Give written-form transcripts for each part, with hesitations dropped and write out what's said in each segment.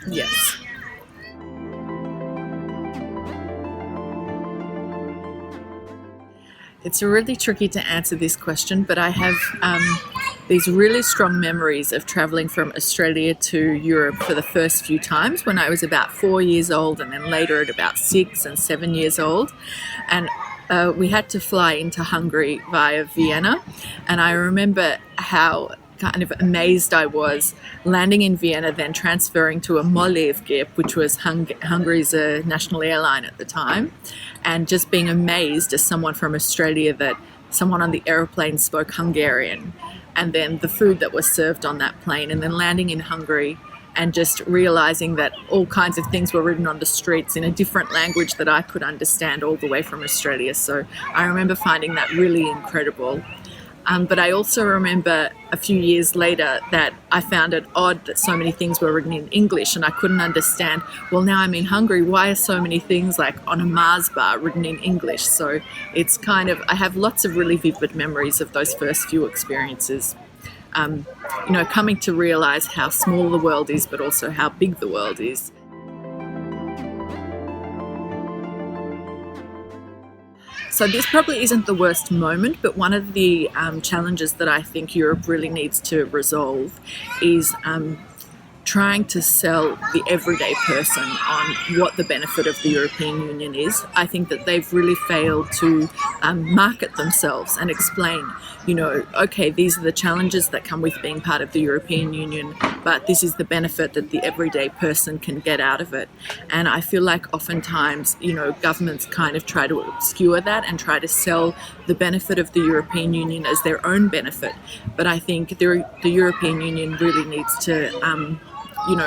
Yes. It's really tricky to answer this question, but I have these really strong memories of traveling from Australia to Europe for the first few times when I was about 4 years old, and then later at about 6 and 7 years old. And we had to fly into Hungary via Vienna. And I remember how kind of amazed I was landing in Vienna, then transferring to a Mollévgép, which was Hungary's national airline at the time, and just being amazed as someone from Australia that someone on the airplane spoke Hungarian, and then the food that was served on that plane, and then landing in Hungary and just realizing that all kinds of things were written on the streets in a different language that I could understand all the way from Australia. So I remember finding that really incredible. But I also remember a few years later that I found it odd that so many things were written in English, and I couldn't understand, well, now I'm in Hungary, why are so many things like on a Mars bar written in English? So it's kind of, I have lots of really vivid memories of those first few experiences. Coming to realize how small the world is, but also how big the world is. So this probably isn't the worst moment, but one of the challenges that I think Europe really needs to resolve is trying to sell the everyday person on what the benefit of the European Union is. I think that they've really failed to market themselves and explain, okay, these are the challenges that come with being part of the European Union, but this is the benefit that the everyday person can get out of it. And I feel like oftentimes, governments kind of try to obscure that and try to sell the benefit of the European Union as their own benefit. But I think the European Union really needs to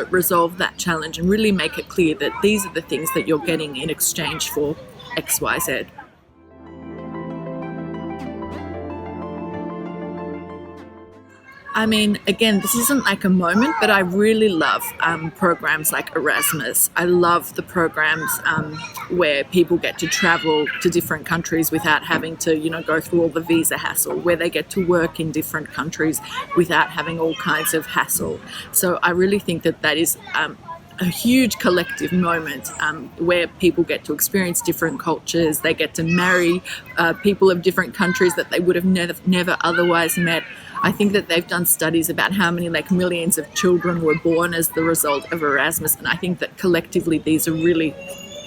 resolve that challenge and really make it clear that these are the things that you're getting in exchange for X, Y, Z. I mean, again, this isn't like a moment, but I really love programs like Erasmus. I love the programs where people get to travel to different countries without having to, go through all the visa hassle, where they get to work in different countries without having all kinds of hassle. So I really think that is a huge collective moment where people get to experience different cultures. They get to marry people of different countries that they would have never otherwise met. I think that they've done studies about how many millions of children were born as the result of Erasmus, and I think that collectively these are really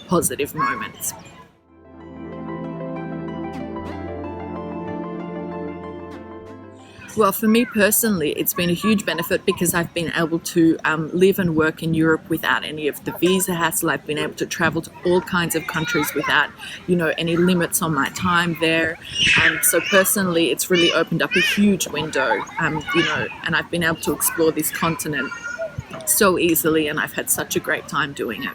positive moments. Well, for me personally, it's been a huge benefit because I've been able to live and work in Europe without any of the visa hassle. I've been able to travel to all kinds of countries without, any limits on my time there. So personally, it's really opened up a huge window, and I've been able to explore this continent so easily, and I've had such a great time doing it.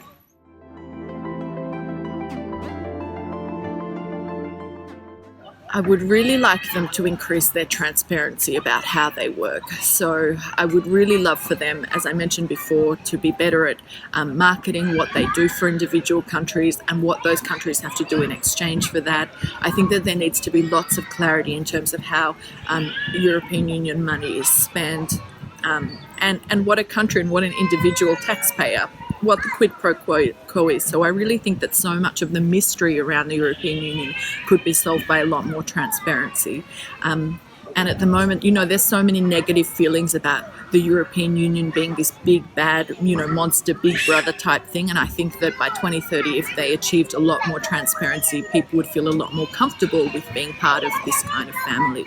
I would really like them to increase their transparency about how they work. So I would really love for them, as I mentioned before, to be better at marketing what they do for individual countries and what those countries have to do in exchange for that. I think that there needs to be lots of clarity in terms of how European Union money is spent, and what a country and what an individual taxpayer, what the quid pro quo is. So I really think that so much of the mystery around the European Union could be solved by a lot more transparency. And at the moment, there's so many negative feelings about the European Union being this big, bad, monster, big brother type thing. And I think that by 2030, if they achieved a lot more transparency, people would feel a lot more comfortable with being part of this kind of family.